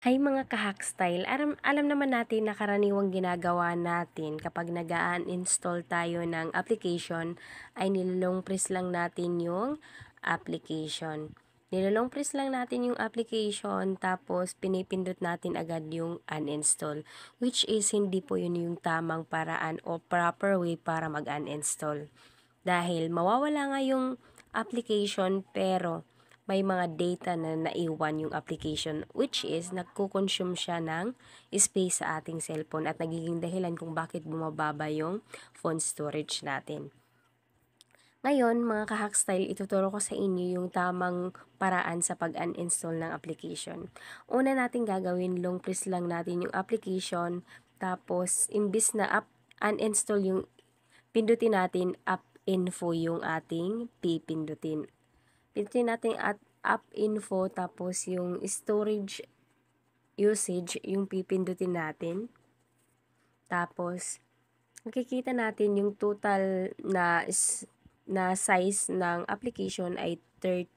Hay mga ka-Hackstyle, alam naman natin na karaniwang ginagawa natin kapag nag-uninstall tayo ng application ay nilolong press lang natin yung application. Nilolong press lang natin yung application tapos pinipindot natin agad yung uninstall, which is hindi po yun yung tamang paraan o proper way para mag-uninstall. Dahil mawawala nga yung application pero may mga data na naiwan yung application, which is nagko-consume siya ng space sa ating cellphone at nagiging dahilan kung bakit bumababa yung phone storage natin. Ngayon, mga ka-Hackstyle, ituturo ko sa inyo yung tamang paraan sa pag-uninstall ng application. Una natin gagawin, long press lang natin yung application, tapos imbis na uninstall yung pindutin natin, app info yung ating pipindutin. Pindutin natin at app info, tapos yung storage usage yung pipindutin natin. Tapos, makikita natin yung total na size ng application ay 13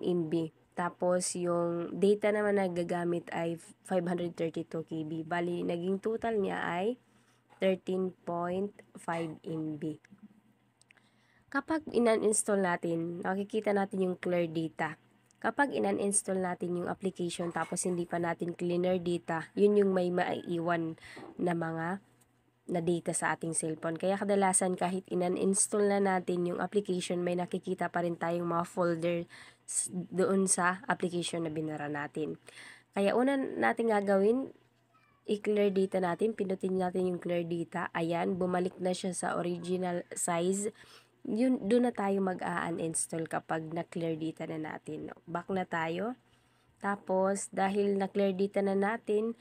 MB. Tapos, yung data naman na gagamit ay 532 KB. Bali, naging total niya ay 13.5 MB. Kapag in-uninstall natin, nakikita natin yung clear data. Kapag in-uninstall natin yung application tapos hindi pa natin cleaner data, yun yung may maiiwan na mga na data sa ating cellphone. Kaya kadalasan kahit in-uninstall na natin yung application, may nakikita pa rin tayong mga folder doon sa application na binara natin. Kaya una natin gagawin, i-clear data natin, pindutin natin yung clear data. Ayan, bumalik na siya sa original size. Yun, doon na tayo mag-uninstall kapag na-clear data na natin. Back na tayo. Tapos, dahil na-clear data na natin,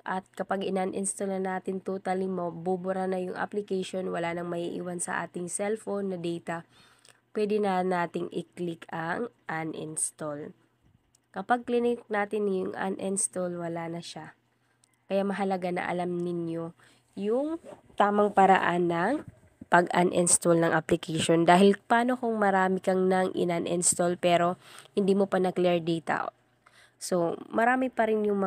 at kapag in-uninstall na natin totally mo, bubura na yung application, wala nang maiiwan sa ating cellphone na data, pwede na nating i-click ang uninstall. Kapag click natin yung uninstall, wala na siya. Kaya mahalaga na alam ninyo yung tamang paraan ng pag-uninstall ng application. Dahil paano kung marami kang nang in-uninstall pero hindi mo pa na-clear data? So, marami pa rin yung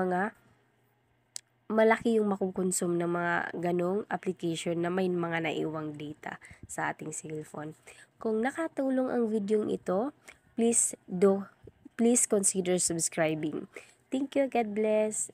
malaki yung makukonsume ng mga ganong application na may mga naiwang data sa ating cellphone. Kung nakatulong ang video ito, please consider subscribing. Thank you. God bless.